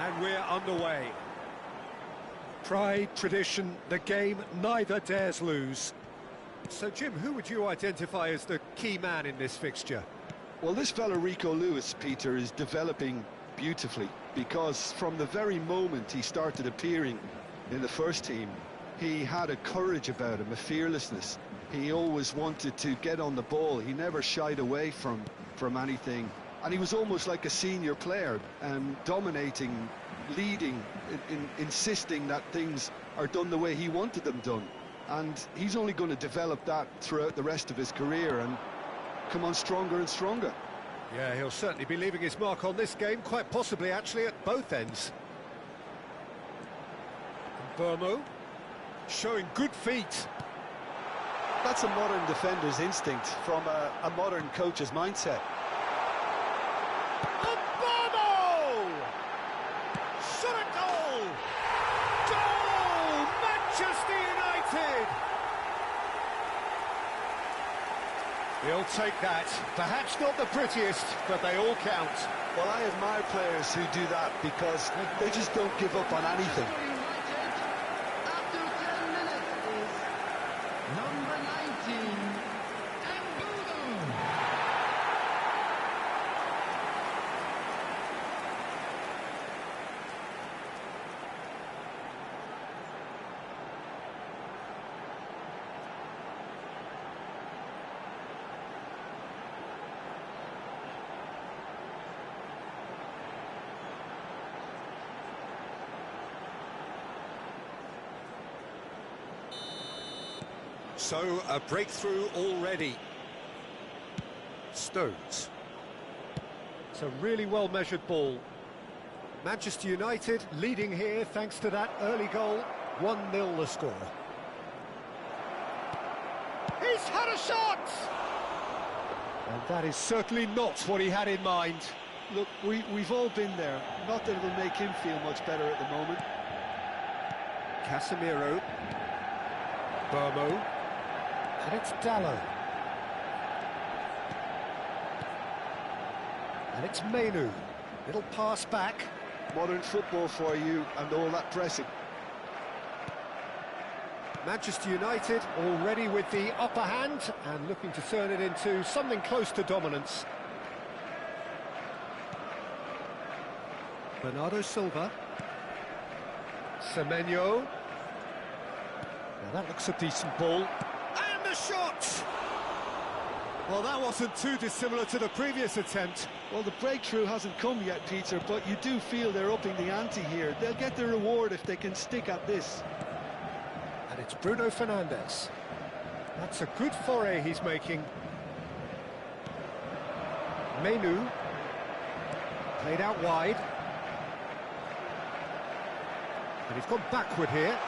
And we're underway. Pride, tradition, the game neither dares lose. So, Jim, who would you identify as the key man in this fixture? Well, this fella Rico Lewis, Peter, is developing beautifully, because from the very moment he started appearing in the first team, he had a courage about him, a fearlessness. He always wanted to get on the ball. He never shied away from anything. And he was almost like a senior player, dominating, leading, insisting that things are done the way he wanted them done. And he's only going to develop that throughout the rest of his career and come on stronger and stronger. Yeah, he'll certainly be leaving his mark on this game, quite possibly actually at both ends. Burmo, showing good feet. That's a modern defender's instinct from a modern coach's mindset. He'll take that. Perhaps not the prettiest, but they all count. Well, I admire players who do that because they just don't give up on anything. After 10 minutes is number 19, Embudo. So, a breakthrough already. Stones. It's a really well-measured ball. Manchester United leading here thanks to that early goal. 1-0 the score. He's had a shot! And that is certainly not what he had in mind. Look, we've all been there. Not that it'll make him feel much better at the moment. Casemiro. Burmo. And it's Dallo. And it's Menu. Little pass back. Modern football for you and all that pressing. Manchester United already with the upper hand and looking to turn it into something close to dominance. Bernardo Silva. Semenyo. Now that looks a decent ball. And the shot! Well, that wasn't too dissimilar to the previous attempt. Well, the breakthrough hasn't come yet, Peter, but you do feel they're upping the ante here. They'll get their reward if they can stick at this. And it's Bruno Fernandes. That's a good foray he's making. Menu. Played out wide. And he's gone backward here.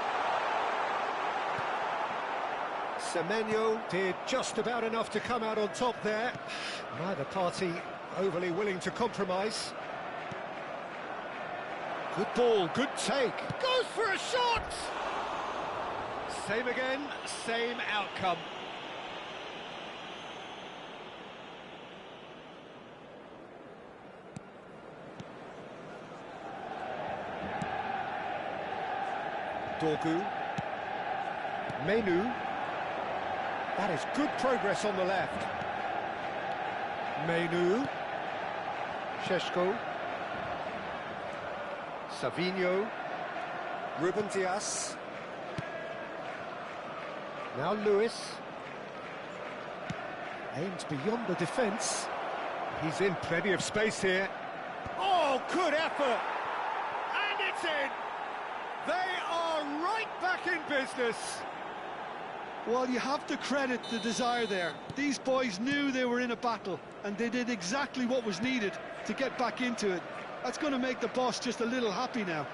Semenyo did just about enough to come out on top there. Neither party overly willing to compromise. Good ball, good take. Goes for a shot! Same again, same outcome. Dorgu. Menu. That is good progress on the left. Menu. Šeško. Savinho. Ruben Dias. Now Lewis. Aims beyond the defence. He's in plenty of space here. Oh, good effort! And it's in! They are right back in business. Well, you have to credit the desire there. These boys knew they were in a battle, and they did exactly what was needed to get back into it. That's going to make the boss just a little happy now.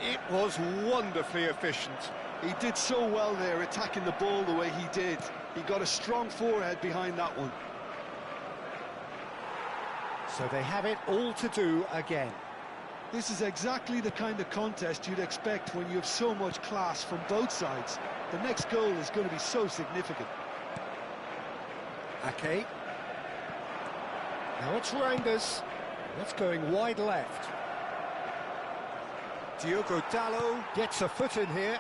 It was wonderfully efficient. He did so well there, attacking the ball the way he did. He got a strong forehead behind that one. So they have it all to do again. This is exactly the kind of contest you'd expect when you have so much class from both sides. The next goal is going to be so significant. Ake. Now it's Reinders. That's going wide left. Diogo Dalot gets a foot in here.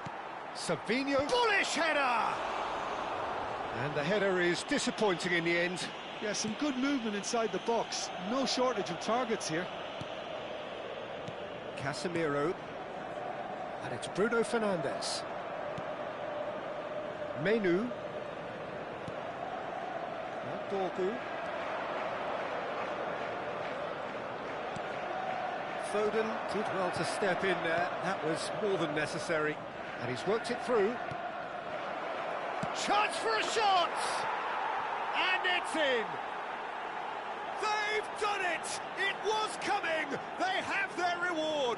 Savinho, bullish header! And the header is disappointing in the end. Yeah, some good movement inside the box. No shortage of targets here. Casemiro. And it's Bruno Fernandes. Menu. Dorgu. Foden did well to step in there. That was more than necessary. And he's worked it through. Chance for a shot! And it's in! They've done it! It was coming! They have their reward!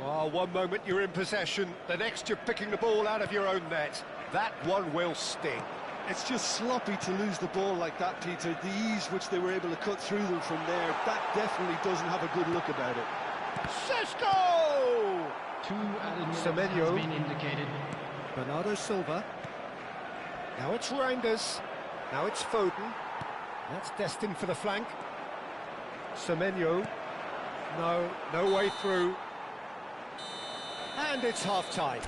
Well, one moment you're in possession, the next you're picking the ball out of your own net. That one will sting. It's just sloppy to lose the ball like that, Peter. The ease which they were able to cut through them from there, that definitely doesn't have a good look about it. Šeško! 2 added minutes Semenyo. has been indicated. Bernardo Silva. Now it's Reinders. Now it's Foden. That's destined for the flank. Semenyo. No way through. And it's half-time.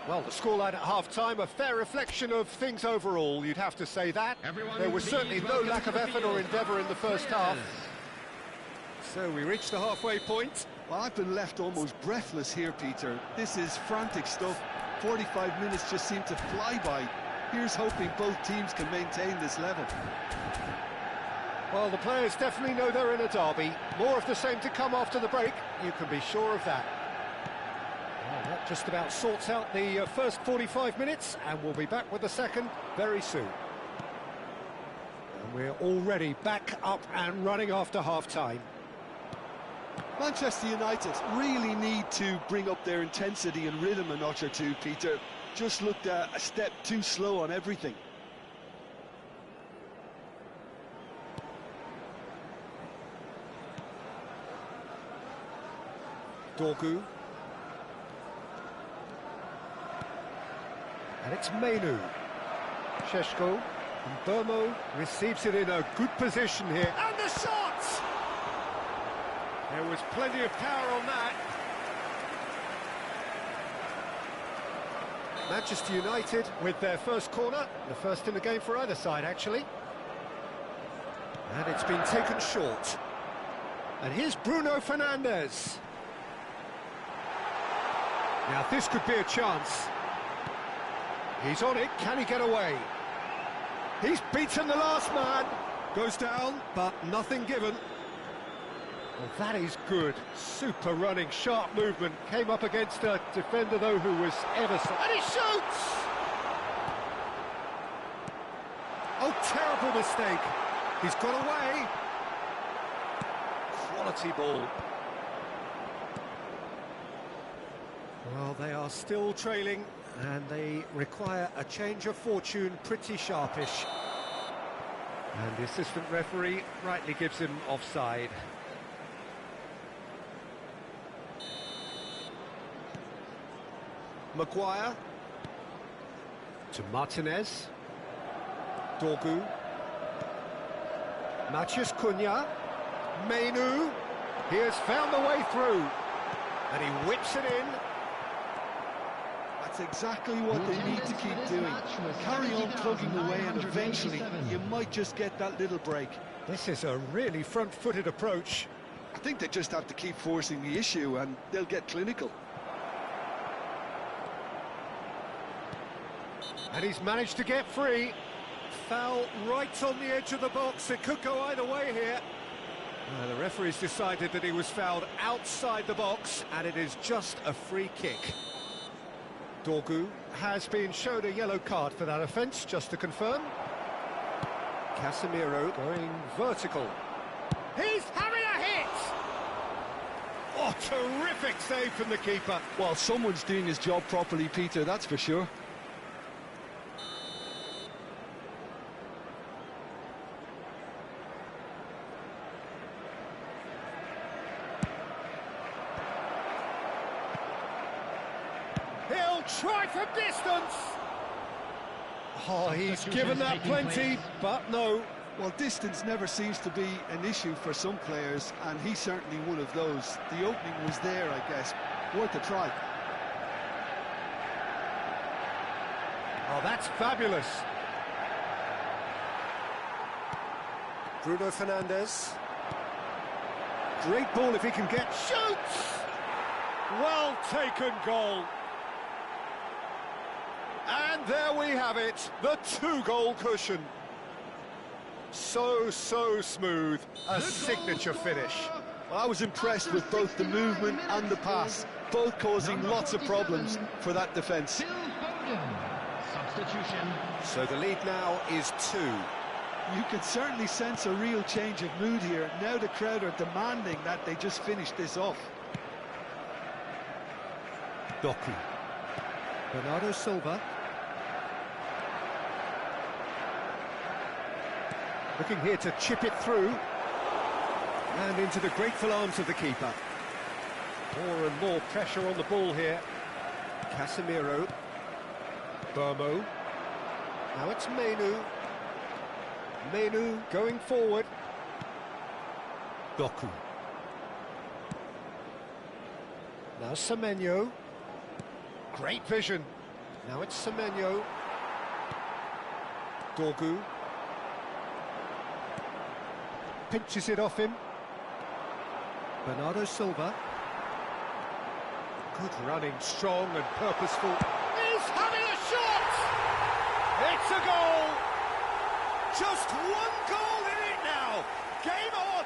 Well, the scoreline at half-time, a fair reflection of things overall, you'd have to say that. There was certainly no lack of effort or endeavour in the first half. So we reached the halfway point. Well, I've been left almost breathless here, Peter. This is frantic stuff. 45 minutes just seem to fly by. Here's hoping both teams can maintain this level. Well, the players definitely know they're in a derby. More of the same to come after the break, you can be sure of that. Well, that just about sorts out the first 45 minutes, and we'll be back with the second very soon. And we're already back up and running after half-time. Manchester United really need to bring up their intensity and rhythm a notch or two, Peter. Just looked a step too slow on everything. Dorgu. And it's Menu. Šeško. And Burmo receives it in a good position here. And the shot! There was plenty of power on that. Manchester United with their first corner. The first in the game for either side, actually. And it's been taken short. And here's Bruno Fernandes. Now, this could be a chance. He's on it. Can he get away? He's beaten the last man. Goes down, but nothing given. Well, that is good. Super running, sharp movement. Came up against a defender, though, who was ever so... And he shoots! Oh, terrible mistake. He's got away. Quality ball. Well, they are still trailing, and they require a change of fortune pretty sharpish. And the assistant referee rightly gives him offside. Maguire to Martinez. Dorgu. Matheus Cunha. Menu. He has found the way through. And he whips it in. That's exactly what they need to keep doing. Carry on plugging away, and eventually you might just get that little break. This is a really front-footed approach. I think they just have to keep forcing the issue and they'll get clinical. And he's managed to get free. Foul right on the edge of the box. It could go either way here. The referee's decided that he was fouled outside the box, and it is just a free kick. Dorgu has been shown a yellow card for that offence, just to confirm. Casemiro going vertical. He's having a hit! Oh, terrific save from the keeper. Well, someone's doing his job properly, Peter, that's for sure. He'll try from distance. Oh, he's given that plenty, but no. Well, distance never seems to be an issue for some players, and he's certainly one of those. The opening was there, I guess. Worth a try. Oh, that's fabulous. Bruno Fernandes. Great ball if he can get... Shoots! Well taken goal. And there we have it, the 2-goal cushion. So smooth, a signature finish. Well, I was impressed with both the movement and the pass, both causing lots of problems for that defence. Substitution. So the lead now is 2. You can certainly sense a real change of mood here. Now the crowd are demanding that they just finish this off. Doku. Bernardo Silva. Looking here to chip it through. And into the grateful arms of the keeper. More and more pressure on the ball here. Casemiro. Burmo. Now it's Menu. Menu going forward. Doku. Now Semenyo. Great vision. Now it's Semenyo. Dorgu. Pinches it off him. Bernardo Silva. Good running, strong and purposeful. He's having a shot! It's a goal! Just one goal in it now! Game on!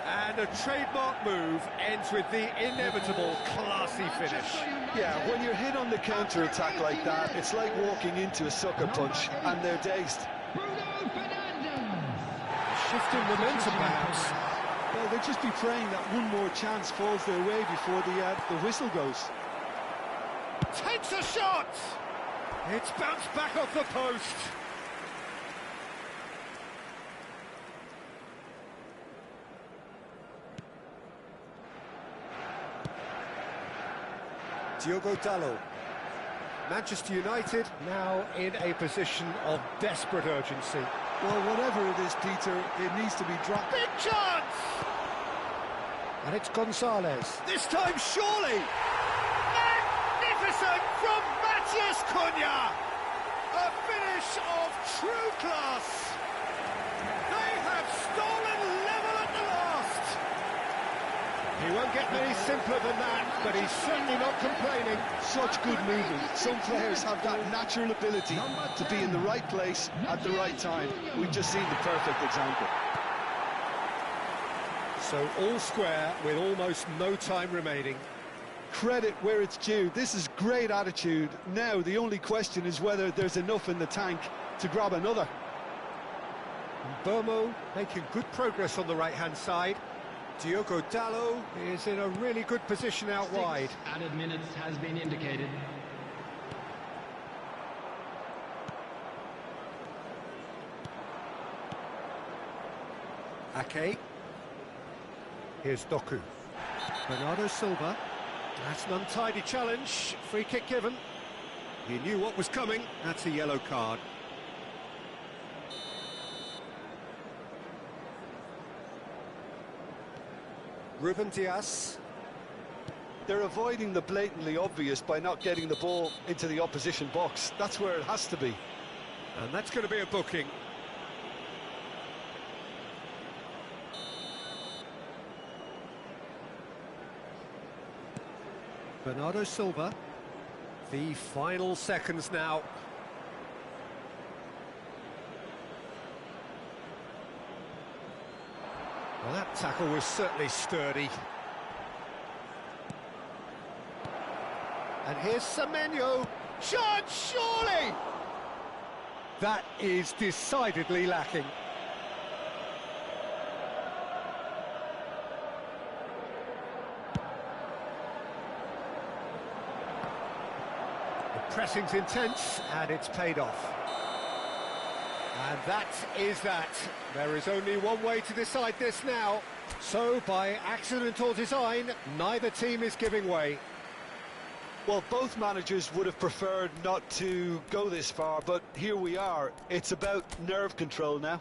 And a trademark move ends with the inevitable classy finish. Yeah, when you're hit on the counter-attack like that, it's like walking into a sucker punch, and they're dazed. Shifting momentum, perhaps. Well, they'll just be praying that one more chance falls their way before the whistle goes. Takes a shot! It's bounced back off the post. Diogo Dalot. Manchester United now in a position of desperate urgency. Well, whatever it is, Peter, it needs to be dropped. Big chance! And it's Gonzalez. This time, surely! Magnificent from Matías Cunha! A finish of true class! They have stolen level at the last! He won't get any simpler than that, but he's certainly not complaining. Such good movement. Some players have that natural ability to be in the right place at the right time. We've just seen the perfect example. So all square with almost no time remaining. Credit where it's due. This is great attitude. Now the only question is whether there's enough in the tank to grab another. Burmo making good progress on the right-hand side. Diogo Dalot is in a really good position out wide. Added minutes has been indicated. Ake. Here's Doku. Bernardo Silva. That's an untidy challenge. Free kick given. He knew what was coming. That's a yellow card. Ruben Dias. They're avoiding the blatantly obvious by not getting the ball into the opposition box. That's where it has to be. And that's going to be a booking. Bernardo Silva. The final seconds now. Well, that tackle was certainly sturdy. And here's Semenyo. Shot, surely! That is decidedly lacking. The pressing's intense, and it's paid off. And that is that. There is only one way to decide this now. So, by accident or design, neither team is giving way. Well, both managers would have preferred not to go this far, but here we are. It's about nerve control now.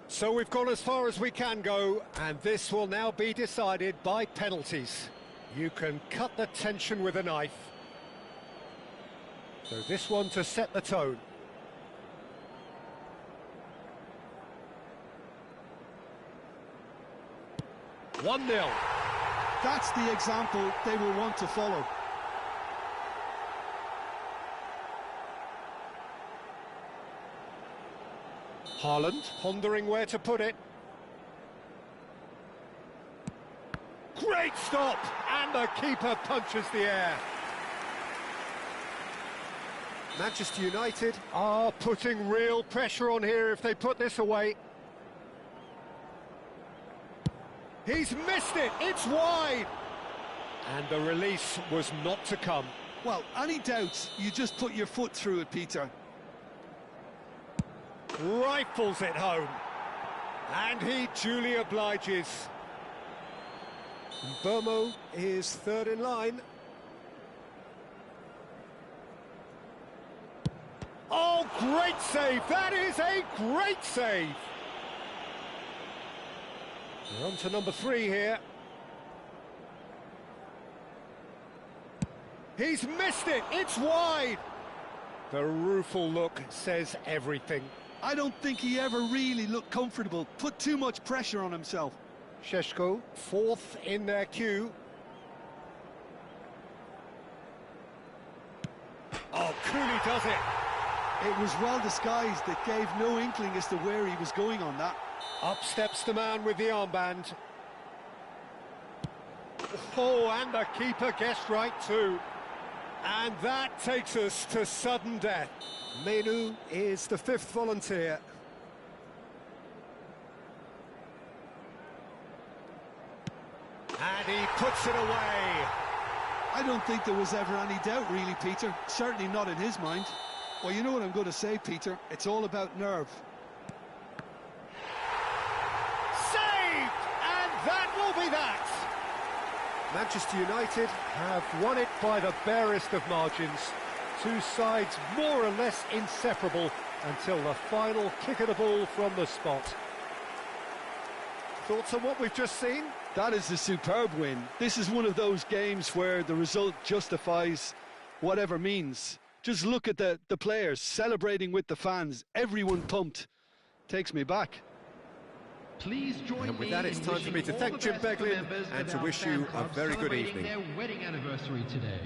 So we've gone as far as we can go, and this will now be decided by penalties. You can cut the tension with a knife. So this one to set the tone. One 0. That's the example they will want to follow. Haaland pondering where to put it. Great stop! And the keeper punches the air. Manchester United are putting real pressure on here if they put this away. He's missed it, it's wide! And the release was not to come. Well, any doubts, you just put your foot through it, Peter. Rifles it home. And he duly obliges. Burmo is third in line. Oh, great save! That is a great save! We're on to number 3 here. He's missed it! It's wide! The rueful look says everything. I don't think he ever really looked comfortable. Put too much pressure on himself. Šeško, fourth in their queue. Oh, Cooley does it! It was well disguised. It gave no inkling as to where he was going on that. Up steps the man with the armband. Oh, and the keeper guessed right too. And that takes us to sudden death. Menu is the 5th volunteer. And he puts it away. I don't think there was ever any doubt, really, Peter. Certainly not in his mind. Well, you know what I'm going to say, Peter. It's all about nerve. Saved! And that will be that! Manchester United have won it by the barest of margins. Two sides more or less inseparable until the final kick of the ball from the spot. Thoughts on what we've just seen? That is a superb win. This is one of those games where the result justifies whatever means. Just look at the players celebrating with the fans. Everyone pumped. Takes me back. Please join and with that, it's time for me to thank Jim Beglin and to wish you a very good evening. Their wedding anniversary today.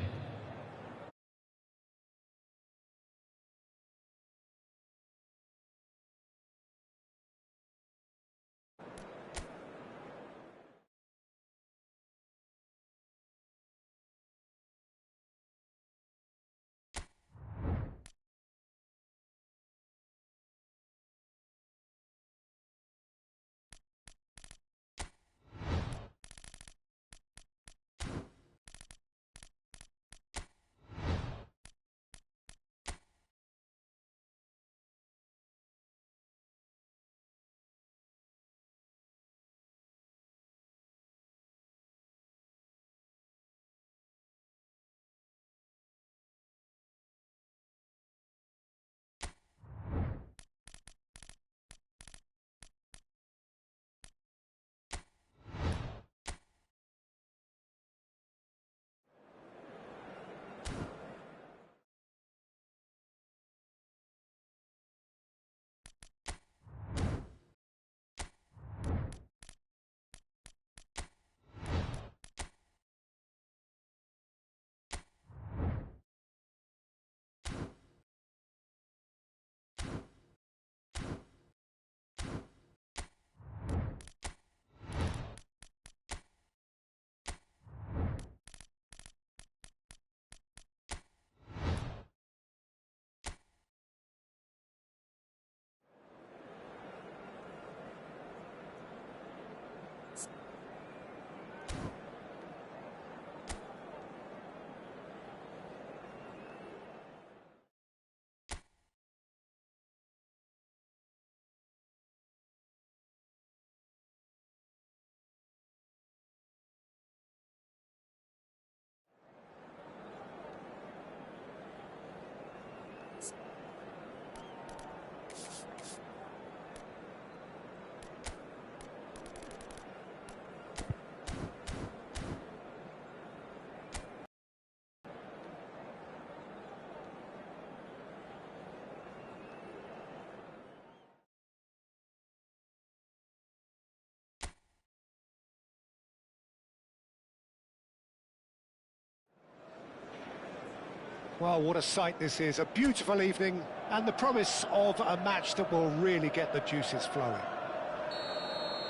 Well, what a sight this is. A beautiful evening and the promise of a match that will really get the juices flowing.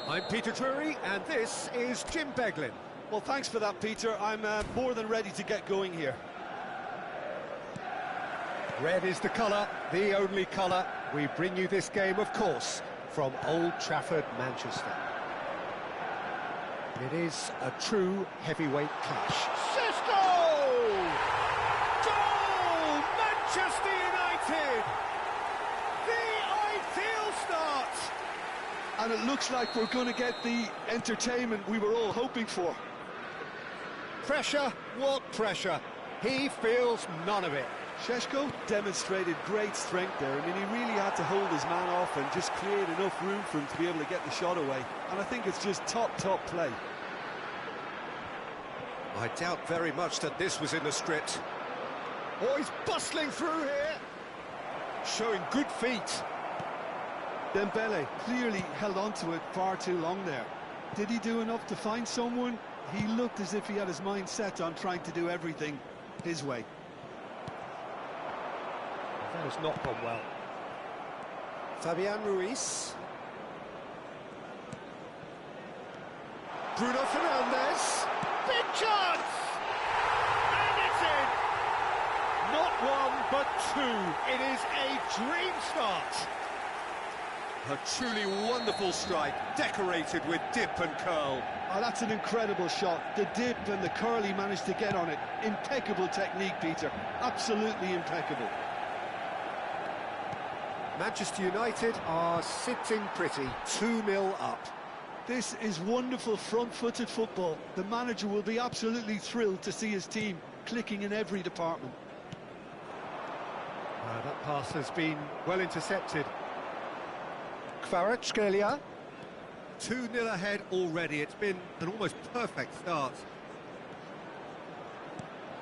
I'm Peter Drury and this is Jim Beglin. Well, thanks for that, Peter. I'm more than ready to get going here. Red is the colour, the only colour. We bring you this game, of course, from Old Trafford, Manchester. It is a true heavyweight clash. Goal! Manchester United! The ideal start! And it looks like we're going to get the entertainment we were all hoping for. Pressure? What pressure? He feels none of it. Šeško demonstrated great strength there. I mean, he really had to hold his man off and just create enough room for him to be able to get the shot away. And I think it's just top play. I doubt very much that this was in the script. Oh, he's bustling through here. Showing good feet. Dembele clearly held on to it far too long there. Did he do enough to find someone? He looked as if he had his mind set on trying to do everything his way. That has not gone well. Fabian Ruiz. Bruno Fernandes. Big chance! And it's in! Not one, but two. It is a dream start. A truly wonderful strike, decorated with dip and curl. Oh, that's an incredible shot. The dip and the curl he managed to get on it. Impeccable technique, Peter. Absolutely impeccable. Manchester United are sitting pretty, 2-0 up. This is wonderful front-footed football. The manager will be absolutely thrilled to see his team clicking in every department. That pass has been well intercepted. Kvaratskhelia. 2-0 ahead already. It's been an almost perfect start.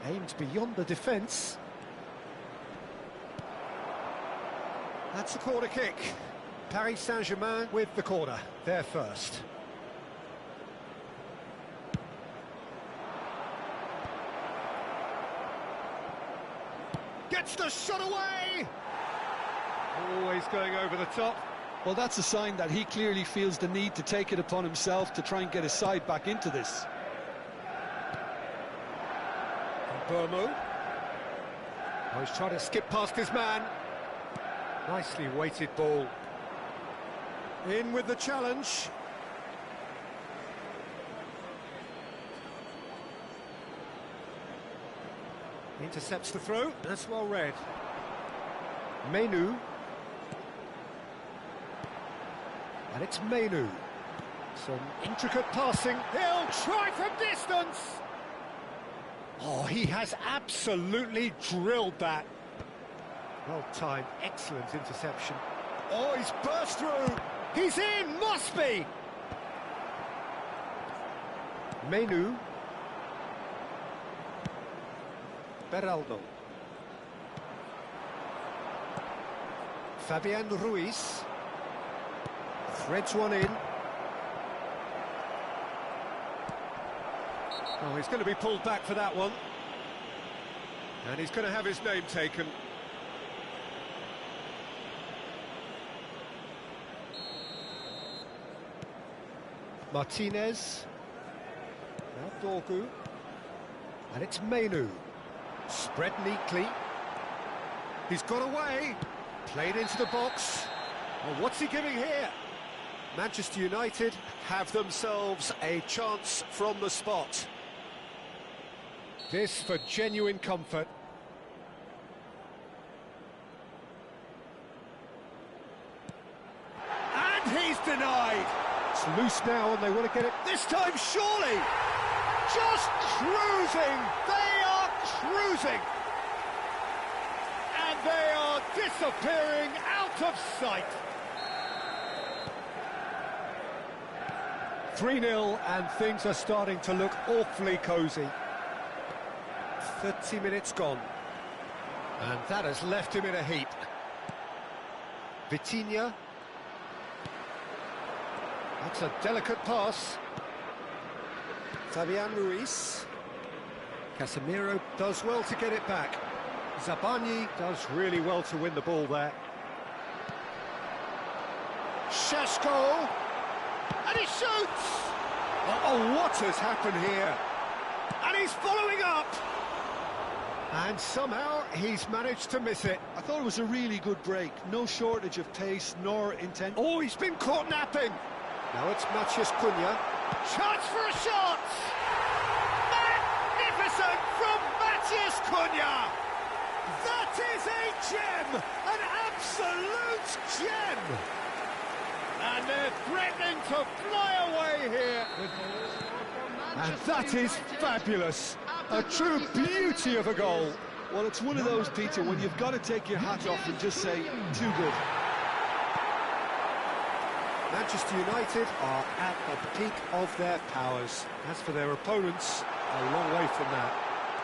Aimed beyond the defence. That's the corner kick. Paris Saint-Germain with the corner. They're first. Gets the shot away! Always going over the top. Well, that's a sign that he clearly feels the need to take it upon himself to try and get his side back into this. Burmo. Oh, he's trying to skip past his man. Nicely weighted ball. In with the challenge. Intercepts the throw. That's well read. Menu. And it's Menu. Some intricate passing. He'll try from distance. Oh, he has absolutely drilled that. Well timed, excellent interception. Oh, he's burst through. He's in, must be. Menu. Beraldo. Fabian Ruiz. Threads one in. Oh, he's going to be pulled back for that one. And he's going to have his name taken. Martinez. Now Dorgu. And it's Menu. Spread neatly. He's got away. Played into the box. Well, what's he giving here? Manchester United have themselves a chance from the spot. This for genuine comfort. And he's denied. It's loose now and they want to get it this time, surely. Just cruising. They are cruising. And they are disappearing out of sight. 3-0 and things are starting to look awfully cosy. 30 minutes gone. And that has left him in a heap. Vitinha. That's a delicate pass. Fabian Ruiz. Casemiro does well to get it back. Zabani does really well to win the ball there. Šeško, and he shoots! Oh, what has happened here? And he's following up! And somehow he's managed to miss it. I thought it was a really good break. No shortage of pace nor intent. Oh, he's been caught napping. Now it's Maciej Cunha. Chance for a shot! Magnificent from Maciej Cunha! That is a gem! An absolute gem! And they're threatening to fly away here. And that is fabulous. A true beauty of a goal. Well, it's one of those, Peter, when you've got to take your hat off and just say, too good. Manchester United are at the peak of their powers. As for their opponents, a long way from that.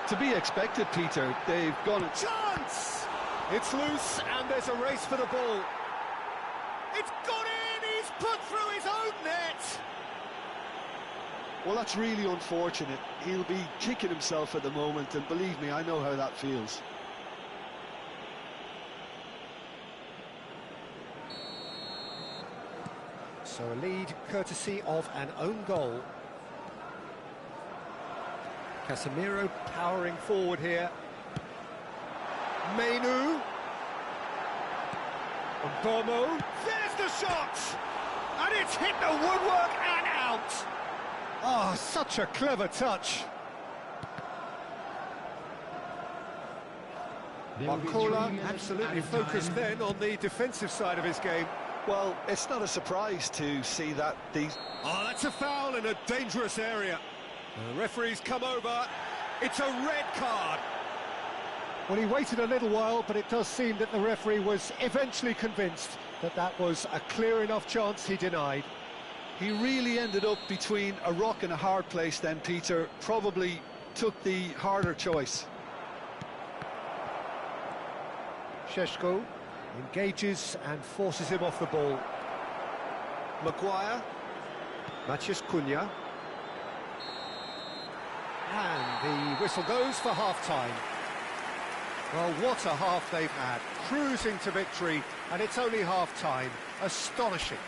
To be expected, Peter, they've got a chance! It's loose, and there's a race for the ball. It's gone in! He's put through his own net! Well, that's really unfortunate. He'll be kicking himself at the moment, and believe me, I know how that feels. So a lead courtesy of an own goal. Casemiro powering forward here. Mainu. Bomo. There's the shot! And it's hit the woodwork and out! Oh, such a clever touch. Marcola absolutely focused then on the defensive side of his game. Well, it's not a surprise to see that these... Oh, that's a foul in a dangerous area. The referee's come over. It's a red card. Well, he waited a little while, but it does seem that the referee was eventually convinced that that was a clear enough chance he denied. He really ended up between a rock and a hard place then, Peter. Probably took the harder choice. Šeško engages and forces him off the ball. Maguire. Maciej Cunha. And the whistle goes for half-time. Well, what a half they've had. Cruising to victory, and it's only half-time. Astonishing.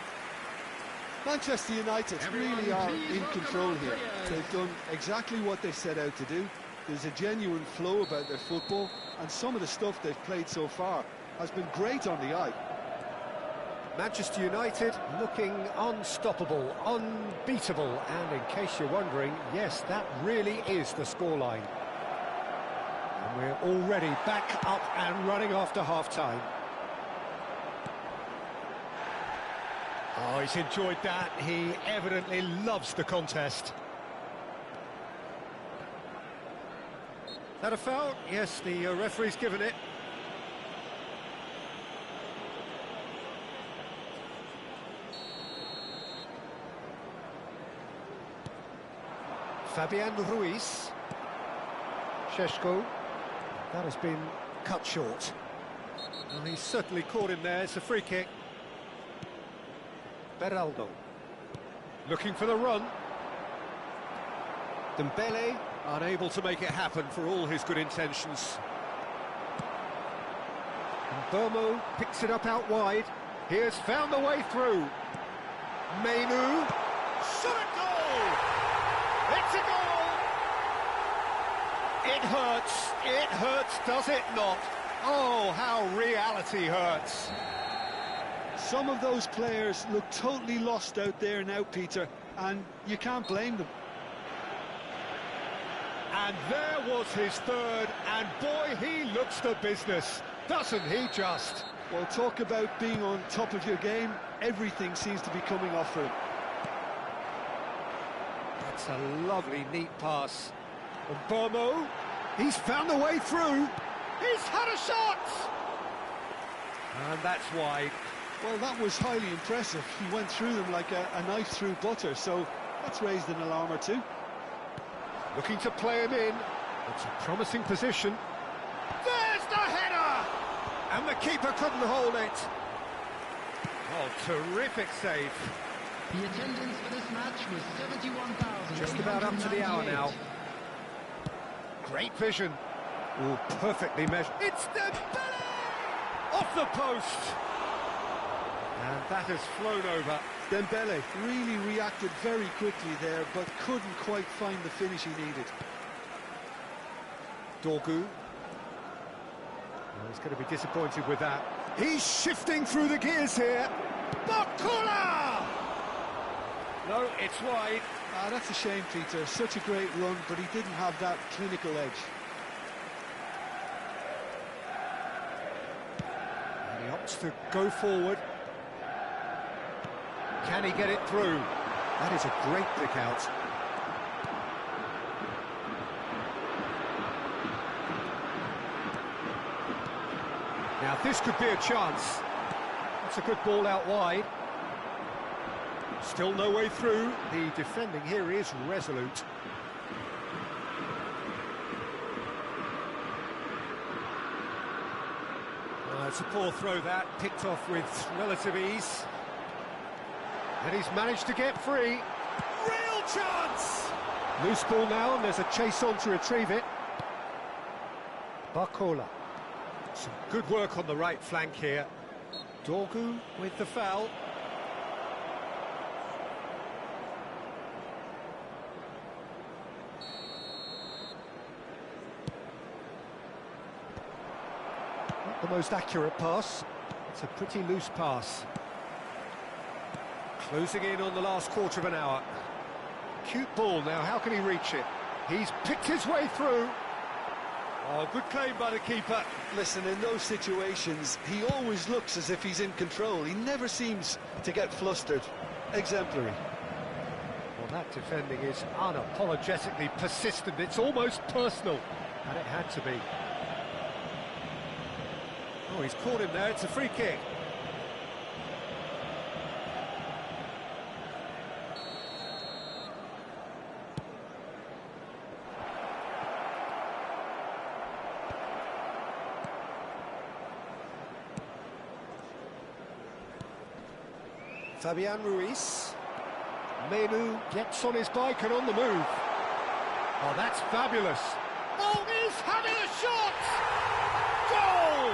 Manchester United really are in control here. They've done exactly what they set out to do. There's a genuine flow about their football, and some of the stuff they've played so far has been great on the eye. Manchester United looking unstoppable, unbeatable, and in case you're wondering, yes, that really is the scoreline. And we're already back up and running after half-time. Oh, he's enjoyed that. He evidently loves the contest. Is that a foul? Yes, the referee's given it. Fabian Ruiz. Šeško. That has been cut short. Well, he's certainly caught him there. It's a free kick. Beraldo. Looking for the run. Dembele unable to make it happen for all his good intentions. And Bomo picks it up out wide. He has found the way through. Mainu. Shot a goal! It's a goal! It hurts, does it not? Oh, how reality hurts. Some of those players look totally lost out there now, Peter, and you can't blame them. And there was his third, and boy, he looks the business, doesn't he just? Well, talk about being on top of your game. Everything seems to be coming off for him. That's a lovely, neat pass. And Bomo, he's found the way through. He's had a shot! And that's wide. Well, that was highly impressive. He went through them like a knife through butter, so that's raised an alarm or two. Looking to play him in. It's a promising position. There's the header! And the keeper couldn't hold it. Oh, terrific save. The attendance for this match was 71,000. Just about up to the hour now. Great vision. Oh, perfectly measured. It's Dembele! Off the post! And that has flown over. Dembele really reacted very quickly there, but couldn't quite find the finish he needed. Dorgu. Well, he's going to be disappointed with that. He's shifting through the gears here. Bakula! No, it's wide. Ah, that's a shame, Peter. Such a great run, but he didn't have that clinical edge. And he opts to go forward. Can he get it through? That is a great pick out. Now this could be a chance. That's a good ball out wide. Still no way through. The defending here is resolute. It's a poor throw that, picked off with relative ease. And he's managed to get free. Real chance! Loose ball now, and there's a chase on to retrieve it. Barcola. Some good work on the right flank here. Dorgu with the foul. Not the most accurate pass. It's a pretty loose pass. Closing in on the last quarter of an hour. Cute ball now, how can he reach it? He's picked his way through. Oh, good claim by the keeper. Listen, in those situations, he always looks as if he's in control. He never seems to get flustered. Exemplary. Well, that defending is unapologetically persistent. It's almost personal. And it had to be. Oh, he's caught him there. It's a free kick. Fabian Ruiz. Menu gets on his bike and on the move. Oh, that's fabulous. Oh, he's having a shot! Goal!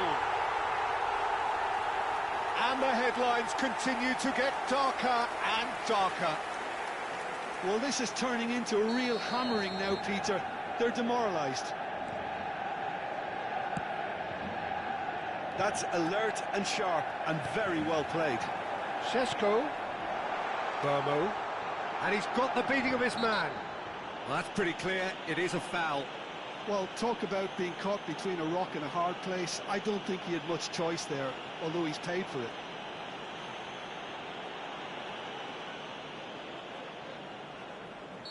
And the headlines continue to get darker and darker. Well, this is turning into a real hammering now, Peter. They're demoralised. That's alert and sharp and very well played. Šeško, Burmo, and he's got the beating of his man. Well, that's pretty clear, it is a foul. Well, talk about being caught between a rock and a hard place. I don't think he had much choice there, although he's paid for it.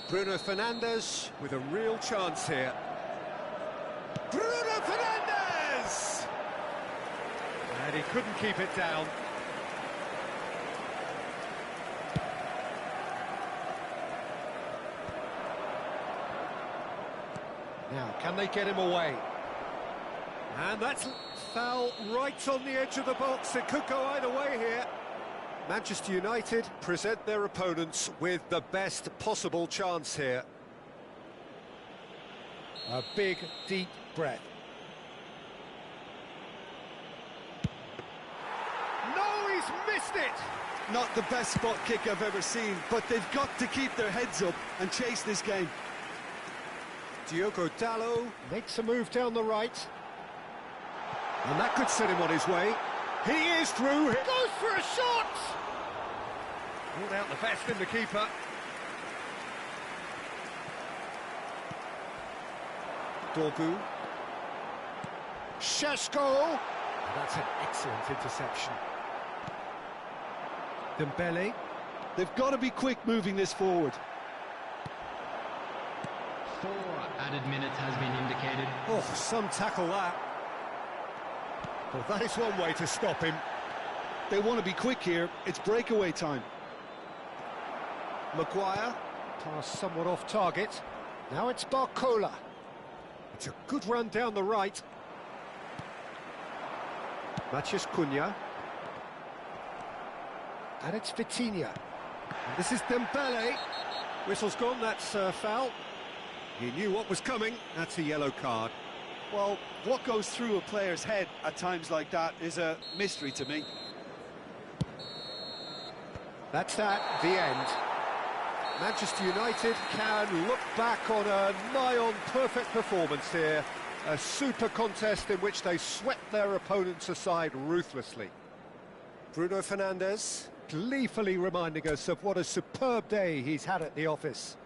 Bruno Fernandes with a real chance here. Bruno Fernandes! And he couldn't keep it down. Now, can they get him away? And that's foul right on the edge of the box. It could go either way here. Manchester United present their opponents with the best possible chance here. A big, deep breath. No, he's missed it! Not the best spot kick I've ever seen, but they've got to keep their heads up and chase this game. Diogo Dalot makes a move down the right. And that could set him on his way. He is through. He goes for a shot! Ruled out the best in the keeper. Dorgu. Šeško. That's an excellent interception. Dembele. They've got to be quick moving this forward. 4 added minutes has been indicated. Oh, some tackle that. Well, that is one way to stop him. They want to be quick here. It's breakaway time. Maguire. Pass somewhat off target. Now it's Barcola. It's a good run down the right. Matheus Cunha. And it's Vitinha. And this is Dembele. Whistle's gone, that's foul. He knew what was coming, that's a yellow card. Well, what goes through a player's head at times like that is a mystery to me. That's that, the end. Manchester United can look back on a nigh-on perfect performance here. A super contest in which they swept their opponents aside ruthlessly. Bruno Fernandes gleefully reminding us of what a superb day he's had at the office.